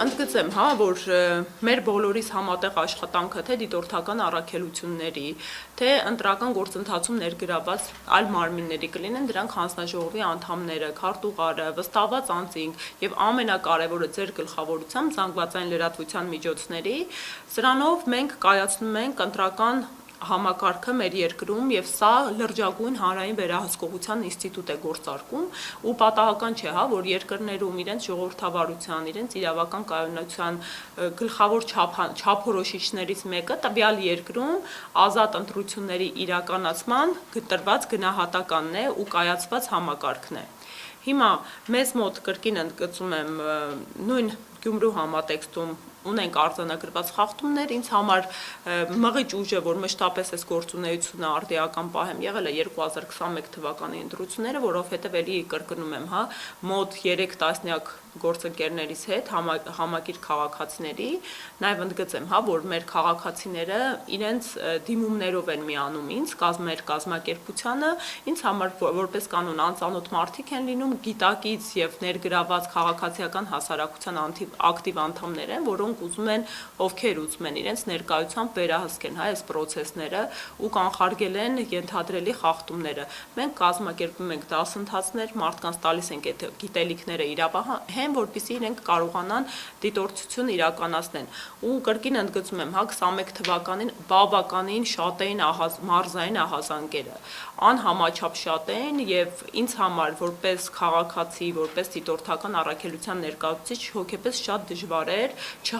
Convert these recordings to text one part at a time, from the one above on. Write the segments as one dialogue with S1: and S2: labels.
S1: Ընդգծեմ, որ մեր բոլորիս համատեղ աշխատանքը թե դիտորդական առաքելությունների, թե ընտրական գործընթացում ներգրավված այլ մարմինների կլինեն դրանք հանձնաժողովի անդամները, քարտուղարը, վստահված անձինք եւ ամենակարևորը ձեր գլխավորությամբ զանգվածային լրատվության միջոցների, սրանով մենք կայացնում ենք ընտրական համակարգը մեր երկրում եւ սա լրջագույն հանրային վերահսկողության ինստիտուտ է գործարկում ու պատահական չէ, որ երկրներում իրենց ժողովրդավարության, իրենց իրավական կայունության գլխավոր չափորոշիչներից մեկը տվյալ երկրում ազատ ընտրությունների իրականացման տրված գնահատականն է ու կայացված համակարգն է։ Հիմա մեզ մոտ կրկին ընդգծում եմ նույն Գյումրու համատեքստում ունենք արձանագրված խախտումներ, ինձ համար մղիչ ուժ է, որ մշտապես այս գործունեությունը արդիական պահեմ եղել է 2021 թվականի ընտրությունները, որովհետև էլի կրկնում եմ, մոտ 3 տասնյակ գործընկերներիս հետ համակիր քաղաքացիների, նաև ընդգծեմ, որ մեր քաղաքացիները իրենց դիմումներով են միանում ինձ, մեր կազմակերպությանը, ինձ համար որպես կանոն անծանոթ մարդիկ են լինում, գիտակից եւ ներգրաված քաղաքացիական հասարակության ակտիվ անդամներ են, որոնք ովքեր ուզում են իրենց ներկայությամբ վերահսկեն այս պրոցեսները ու կանխարգել են ենթադրելի խախտումները։ Մենք կազմակերպում ենք դասընթացներ, մարդկանց տալիս ենք այդ գիտելիքները իրավահեն, որպեսզի իրենք կարողանան դիտորդություն իրականացնեն։ Ու կրկին ընդգծում եմ, 21 թվականին բավականին շատ էին մարզային ահազանգերը, անհամաչափ շատ էին եւ ինձ համար որպես քաղաքացի, որպես դիտորդական առաքելության ներկայացուցիչ հոգեպես շատ դժվար էր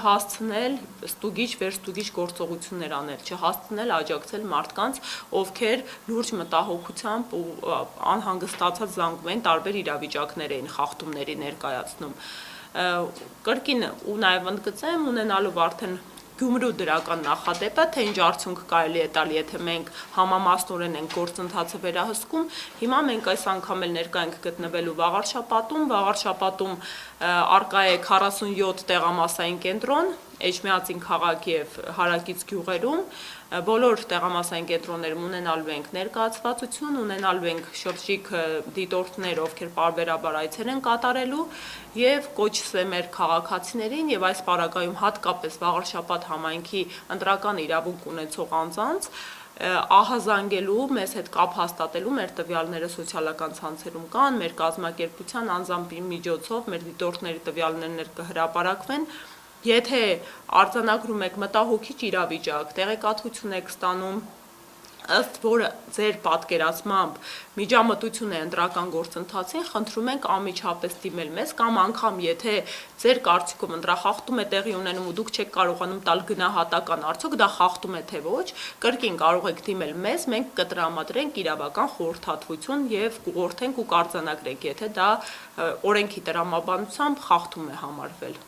S1: չհասցնել ստուգիչ վերստուգիչ գործողություններ անել, չհասցնել աջակցել մարդկանց, ովքեր լուրջ մտահոգությամբ ու անհանգստացած զանգում էին, տարբեր իրավիճակներ էին խախտումների ներկայացնում։ Կրկին ու նաև ընդգծեմ, ունենալով արդեն Գյումրու դրական նախադեպը, թե ինչ արդյունք կարելի է տալ, եթե մենք համամասնորեն ենք գործընթացը վերահսկում, հիմա մենք այս անգամ էլ ներկա ենք գտնվելու Վաղարշապատում արկա է 47 տեղամասային կենտրոն, Էջմիածին քաղաք եւ հարակից գյուղերում, բոլոր տեղամասային կենտրոններում ունենալու ենք ներկայացվածություն, ունենալու ենք շրջիկ դիտորդներ, ովքեր պարբերաբար այցեր են կատարելու եւ կոչս է մեր քաղաքացիներին եւ այս պարագայում հատկապես Վաղարշապատ համայնքի ընտրական իրավունք ունեցող անձանց ահազանգելու, մեզ հետ կապ հաստատելու, մեր տվյալները սոցիալական ցանցերում կան, մեր կազմակերպության անձամբ միջոցով մեր դիտորդների տվյալներն կհրապարակվեն։ Եթե արձանագրում եք մտահոգիչ իրավիճակ, տեղեկատվություն եք ստանում, ըստ որը ձեր պատկերացմամբ միջամտություն է ընտրական գործընթացին, խնդրում ենք անմիջապես դիմել մեզ կամ անգամ եթե ձեր կարծիքով ընտրախախտում է տեղի ունենում ու դուք չեք կարողանում տալ գնահատական արդյոք դա խախտում է թե ոչ, կրկին կարող եք դիմել մեզ, մենք կտրամադրենք իրավական խորհրդատվություն եւ կուղղորդենք ու կարձանագրենք, եթե դա օրենքի տրամաբանությամբ խախտում է համարվել։